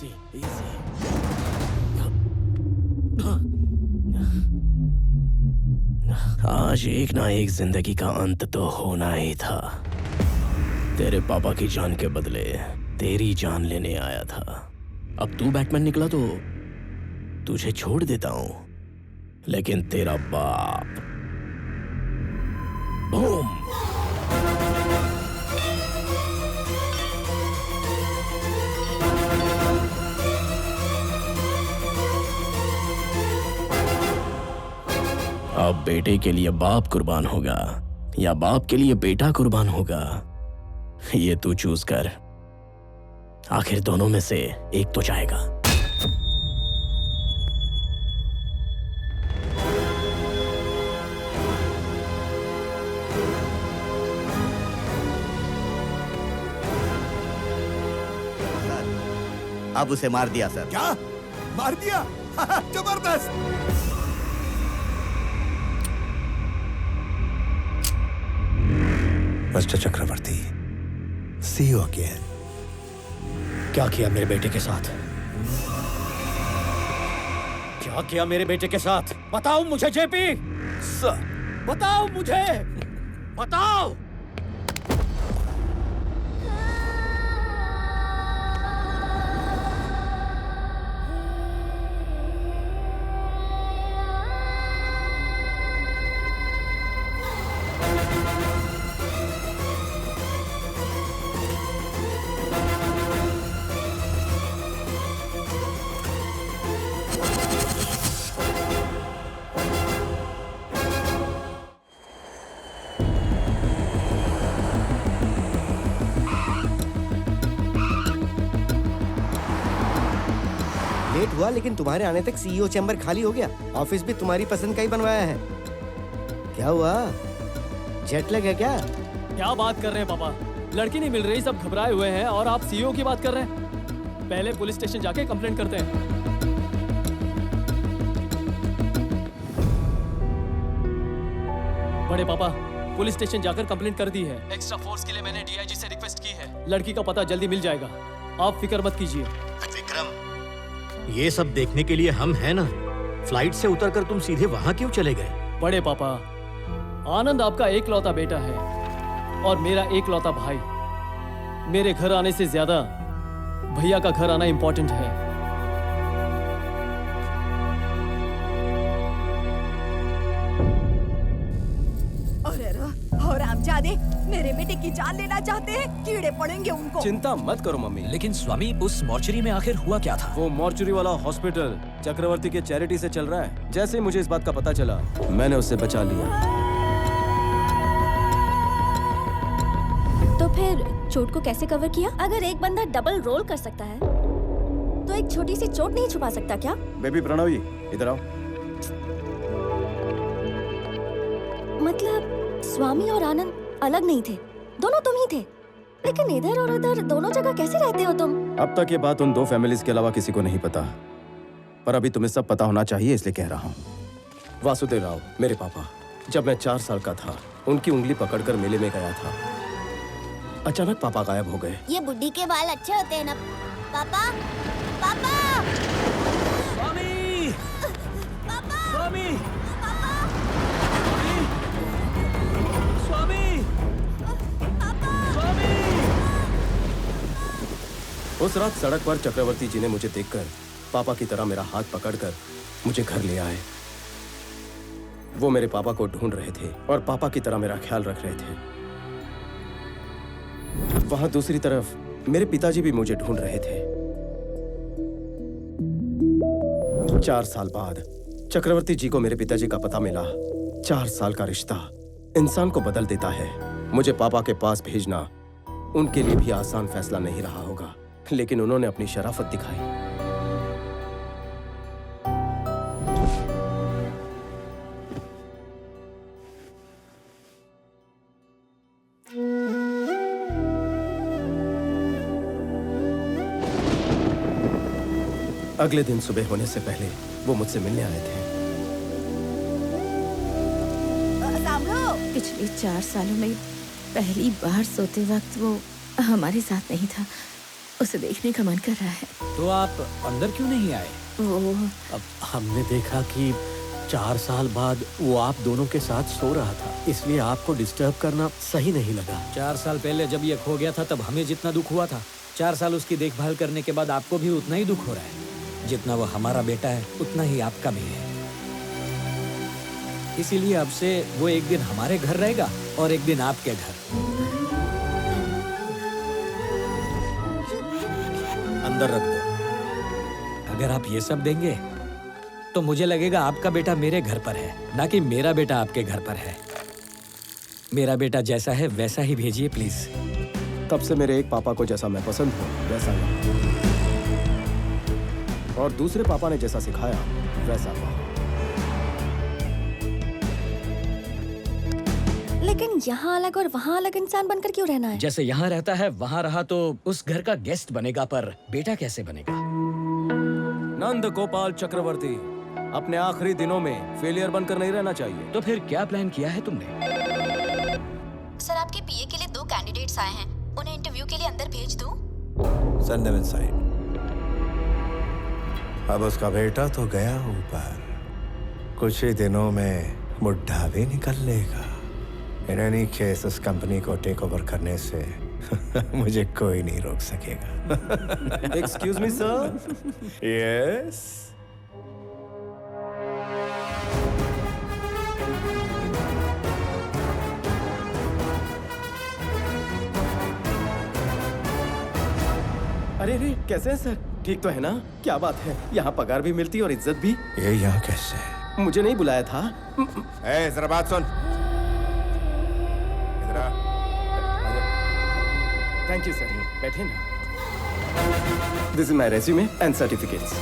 Easy easy. आज एक ना एक जिंदगी का अंत तो होना ही था। तेरे पापा की जान के बदले तेरी जान लेने आया था। अब तू बैटमैन निकला तो तुझे छोड़ देता हूं, लेकिन तेरा बाप बूम। अब बेटे के लिए बाप कुर्बान होगा या बाप के लिए बेटा कुर्बान होगा, ये तू चूज कर। आखिर दोनों में से एक तो जाएगा। अब उसे मार दिया सर। क्या मार दिया? जबरदस्त। Mister Chakraborty, see you again. क्या किया मेरे बेटे के साथ? क्या किया मेरे बेटे के साथ? बताओ मुझे जेपी। सर, बताओ मुझे, बताओ। लेट हुआ, लेकिन तुम्हारे आने तक सीईओ चैम्बर खाली हो गया। ऑफिस भी तुम्हारी पसंद का ही बनवाया है। क्या हुआ, जेट लैग है क्या? क्या बात कर रहे हैं पापा? लड़की नहीं मिल रही, सब घबराए हुए हैं और आप सीईओ की बात कर रहे हैं। पहले पुलिस स्टेशन जाके कंप्लेंट करते हैं। बड़े पापा, पुलिस स्टेशन जाकर कंप्लेंट कर दी है। एक्स्ट्रा फोर्स के लिए मैंने डीआईजी से रिक्वेस्ट की है। लड़की का पता जल्दी मिल जाएगा, आप फिक्र मत कीजिए। विक्रम, ये सब देखने के लिए हम हैं ना। फ्लाइट से उतरकर तुम सीधे वहां क्यों चले गए? बड़े पापा, आनंद आपका एकलौता बेटा है और मेरा एकलौता भाई। मेरे घर आने से ज्यादा भैया का घर आना इंपॉर्टेंट है। और आमजादे मेरे बेटे की जान लेना चाहते हैं, कीड़े पड़ेंगे उनको। चिंता मत करो मम्मी। लेकिन स्वामी, उस मॉर्चरी में आखिर हुआ क्या था? वो मॉर्चरी वाला हॉस्पिटल चक्रवर्ती के चैरिटी से चल रहा है। जैसे ही मुझे इस बात का पता चला, मैंने उससे बचा लिया। तो फिर चोट को कैसे कवर किया? अगर एक बंदा डबल रोल कर सकता है, तो एक छोटी सी चोट नहीं छुपा सकता क्या? बेबी प्रणवी, इधर आओ। मतलब स्वामी और आनंद अलग नहीं थे, दोनों तुम ही थे। लेकिन इधर और उधर दोनों जगह कैसे रहते हो तुम? अब तक ये बात उन दो फैमिलीज के अलावा किसी को नहीं पता, पर अभी तुम्हें सब पता होना चाहिए, इसलिए कह रहा हूँ। वासुदेव राव, मेरे पापा, जब मैं 4 साल का था, उनकी उंगली पकड़कर मेले में गया था। अचानक पापा गायब हो गए। ये बुड्ढी के बाल अच्छे होते हैं ना पापा? पापा! स्वामी! पापा! स्वामी! पापा! स्वामी! स्वामी! उस रात सड़क पर चक्रवर्ती जी ने मुझे देखकर पापा की तरह मेरा हाथ पकड़कर मुझे घर ले आए। वो मेरे पापा को ढूंढ रहे थे और पापा की तरह मेरा ख्याल रख रहे थे। वहां दूसरी तरफ मेरे पिताजी भी मुझे ढूंढ रहे थे। 4 साल बाद चक्रवर्ती जी को मेरे पिताजी का पता मिला। 4 साल का रिश्ता इंसान को बदल देता है। मुझे पापा के पास भेजना उनके लिए भी आसान फैसला नहीं रहा होगा, लेकिन उन्होंने अपनी शराफत दिखाई। अगले दिन सुबह होने से पहले वो मुझसे मिलने आए थे। पिछले 4 सालों में पहली बार सोते वक्त वो हमारे साथ नहीं था। उसे देखने का मन कर रहा है। तो आप अंदर क्यों नहीं आए? वो अब हमने देखा कि 4 साल बाद वो आप दोनों के साथ सो रहा था, इसलिए आपको डिस्टर्ब करना सही नहीं लगा। 4 साल पहले जब ये खो गया था तब हमें जितना दुख हुआ था, 4 साल उसकी देखभाल करने के बाद आपको भी उतना ही दुख हो रहा है। जितना वो हमारा बेटा है उतना ही आपका भी है। इसीलिए अब से वो एक दिन हमारे घर रहेगा और एक दिन आपके घर। अंदर रख दो। अगर आप ये सब देंगे तो मुझे लगेगा आपका बेटा मेरे घर पर है, ना कि मेरा बेटा आपके घर पर है। मेरा बेटा जैसा है वैसा ही भेजिए प्लीज। तब से मेरे एक पापा को जैसा मैं पसंद हूँ वैसा नहीं, और दूसरे पापा ने जैसा सिखाया वैसा पाओ। लेकिन यहाँ अलग और वहाँ अलग इंसान बनकर क्यों रहना है? जैसे यहाँ रहता है वहाँ रहा तो उस घर का गेस्ट बनेगा, पर बेटा कैसे बनेगा? नंद गोपाल चक्रवर्ती, अपने आखिरी दिनों में फेलियर बनकर नहीं रहना चाहिए। तो फिर क्या प्लान किया है तुमने? सर, आपके पीए के लिए 2 कैंडिडेट्स आए हैं, उन्हें इंटरव्यू के लिए अंदर भेज दूं? Send them inside. अब उसका बेटा तो गया ऊपर, कुछ ही दिनों में बुढ़ा भी निकल लेगा। इन एनी केस उस कंपनी को टेक ओवर करने से मुझे कोई नहीं रोक सकेगा। Excuse me sir. यस। अरे रे, कैसे हैं सर? ठीक तो है ना? क्या बात है, यहाँ पगार भी मिलती और इज्जत भी। ये यहाँ कैसे? मुझे नहीं बुलाया था। ए, जरा बात सुन। इधर आ। थैंक यू सर, बैठे ना। This is my resume and certificates.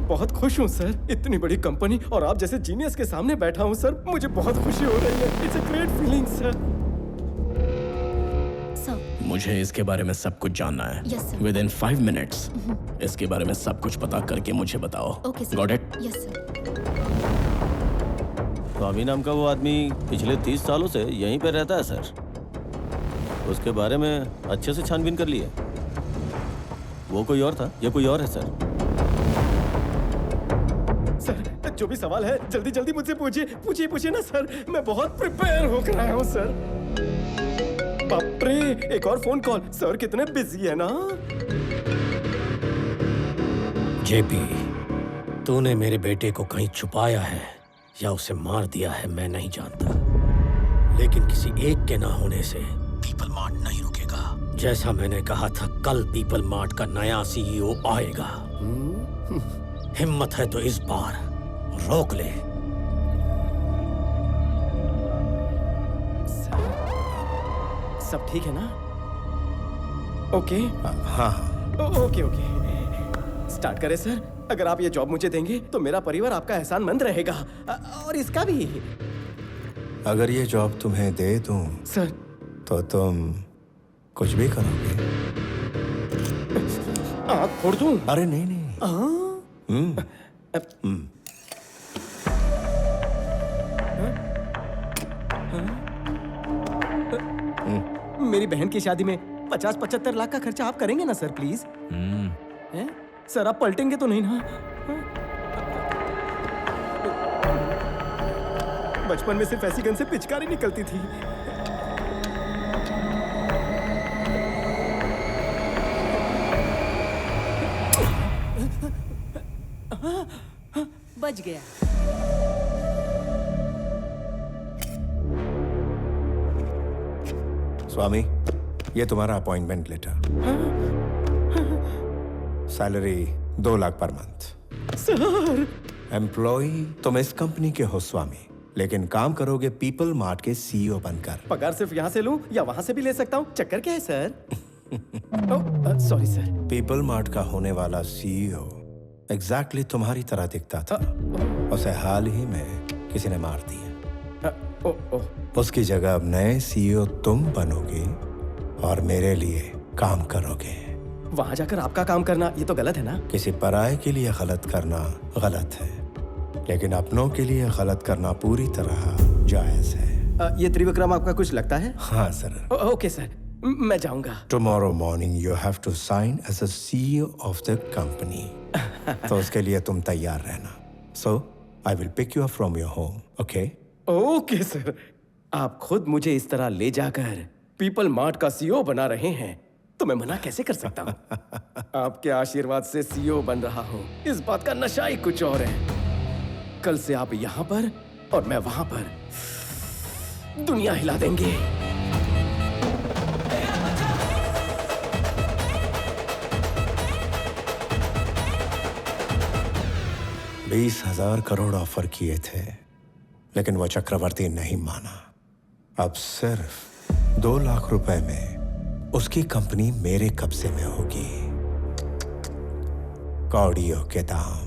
बहुत खुश हूँ सर, इतनी बड़ी कंपनी और आप जैसे जीनियस के सामने बैठा हूँ सर, मुझे बहुत खुशी हो रही है। It's a great feeling sir. मुझे इसके बारे में सब कुछ जानना है। Yes, sir. Within 5 minutes इसके बारे में सब कुछ पता करके मुझे बताओ। Okay, sir. Got it? Yes, sir. स्वामी नाम का वो आदमी पिछले 30 सालों से यहीं पर रहता है सर। उसके बारे में अच्छे से छानबीन कर लिए। वो कोई और था, ये कोई और है सर। सर, जो भी सवाल है जल्दी जल्दी मुझसे पूछिए ना सर। मैं बहुत प्रिपेयर होकर आया हूँ सर। बाप रे, एक और फोन कॉल। सर कितने बिजी है ना। जेपी, तूने मेरे बेटे को कहीं छुपाया है या उसे मार दिया है मैं नहीं जानता, लेकिन किसी एक के ना होने से पीपल मार्ट नहीं रुकेगा। जैसा मैंने कहा था, कल पीपल मार्ट का नया सीईओ आएगा। हिम्मत है तो इस बार रोक ले। सब ठीक है ना? ओके। हाँ। ओके। स्टार्ट करें सर। अगर आप ये जॉब मुझे देंगे तो मेरा परिवार आपका एहसानमंद रहेगा, और इसका भी। अगर ये जॉब तुम्हें दे दूं सर तो तुम कुछ भी करोगे? आँख फोड़ दूं? अरे नहीं। मेरी बहन की शादी में 50-75 लाख का खर्चा आप करेंगे ना सर, प्लीज? हैं? सर आप पलटेंगे तो नहीं ना? बचपन में सिर्फ ऐसी गन से पिचकारी निकलती थी। बच गया। स्वामी, ये तुम्हारा appointment letter. Salary 2 lakh per month. Sir, employ तुम इस कंपनी के हो स्वामी, लेकिन काम करोगे पीपल मार्ट के सीईओ बनकर। पगार सिर्फ यहाँ से लूं या वहाँ से भी ले सकता हूँ? चक्कर क्या है sir? Sorry sir. People mart का होने वाला सीईओ एग्जैक्टली तुम्हारी तरह दिखता था। उसे हाल ही में किसी ने मार दिया। उसकी जगह अब नए सीईओ तुम बनोगे और मेरे लिए काम करोगे। वहां जाकर आपका काम करना ये तो गलत है ना? किसी पराये के लिए गलत करना गलत है, लेकिन अपनों के लिए गलत करना पूरी तरह जायज है। ये त्रिविक्रम आपका कुछ लगता है? हाँ सर। ओके सर, मैं जाऊंगा। Tomorrow morning you have to sign as a CEO of the company. तो उसके लिए तुम तैयार रहना। So I will pick you up from your home, okay? Okay sir. आप खुद मुझे इस तरह ले जाकर पीपल मार्ट का CEO बना रहे हैं तो मैं मना कैसे कर सकता हूँ? आपके आशीर्वाद से CEO बन रहा हूँ, इस बात का नशा ही कुछ और है। कल से आप यहाँ पर और मैं वहां पर दुनिया हिला देंगे। $20,000 करोड़ ऑफर किए थे, लेकिन वो चक्रवर्ती नहीं माना। अब सिर्फ 2 लाख रुपए में उसकी कंपनी मेरे कब्जे में होगी। कौड़ियों के दाम।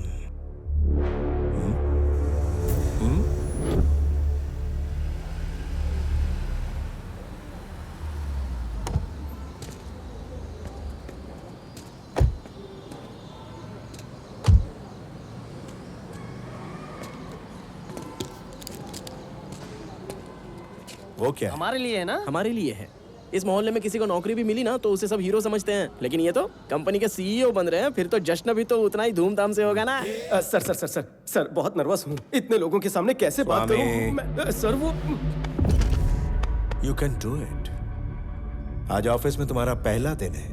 वो क्या? हमारे लिए है ना? हमारे लिए है। इस मोहल्ले में किसी को नौकरी भी मिली ना तो उसे सब हीरो समझते हैं, लेकिन ये तो कंपनी के CEO बन रहे हैं, फिर तो जश्न भी तो उतना ही धूमधाम से होगा ना। सर बहुत नर्वस हूँ। इतने लोगों के सामने कैसे बात करूँ? सर वो यू कैन डू इट। आज ऑफिस में तुम्हारा पहला दिन है।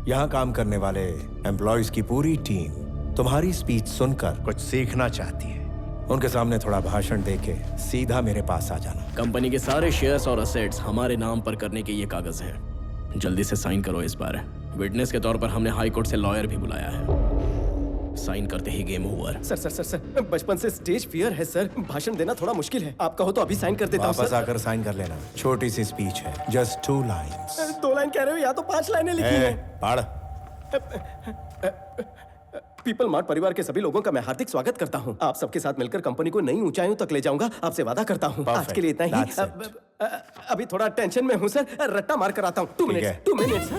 यहाँ काम करने वाले एम्प्लॉयज की पूरी टीम तुम्हारी स्पीच सुनकर कुछ सीखना चाहती है। उनके सामने थोड़ा भाषण देके सीधा मेरे पास आ जाना। कंपनी के सारे शेयर्स और असेट्स हमारे नाम पर करने के ये कागज हैं। जल्दी से साइन करो इस बार। विटनेस के तौर पर हमने हाई कोर्ट से लॉयर भी बुलाया है। साइन करते ही गेम ओवर। सर बचपन से स्टेज फियर है सर। भाषण देना थोड़ा मुश्किल है। आप कहो तो अभी साइन कर देता हूँ। वापस आकर साइन कर लेना। छोटी सी स्पीच है, जस्ट 2 लाइन्स। 2 लाइन कह रहे हो या तो 5 लाइनें लिखी हैं। पढ़। पीपल मार्ट परिवार के सभी लोगों का मैं हार्दिक स्वागत करता हूँ। आप सबके साथ मिलकर कंपनी को नई ऊंचाइयों तक ले जाऊंगा, आपसे वादा करता हूँ। आज के लिए इतना ही। अभी थोड़ा टेंशन में हूँ सर, रट्टा मार कर आता हूँ। 2 मिनट्स।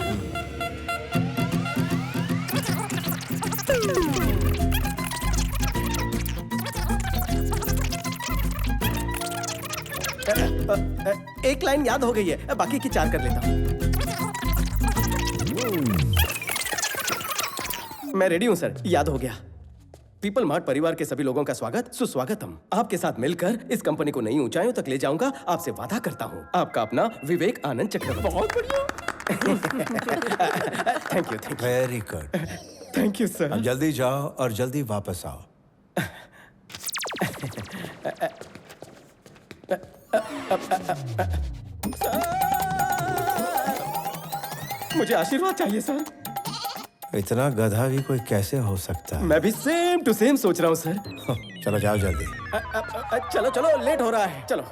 एक लाइन याद हो गई है, बाकी की 4 कर लेता हूँ। मैं रेडी हूं सर, याद हो गया। पीपल मार्ट परिवार के सभी लोगों का स्वागत सुस्वागतम। आपके साथ मिलकर इस कंपनी को नई ऊंचाइयों तक ले जाऊंगा, आपसे वादा करता हूं। आपका अपना विवेक आनंद चक्रवर्ती। बहुत बढ़िया। Thank you. Very good. Thank you sir. अब जल्दी जाओ और जल्दी वापस आओ। मुझे आशीर्वाद चाहिए सर। इतना गधा भी कोई कैसे हो सकता है? मैं भी सेम टू सेम सोच रहा हूँ सर। चलो जाओ जल्दी। चलो लेट हो रहा है, चलो।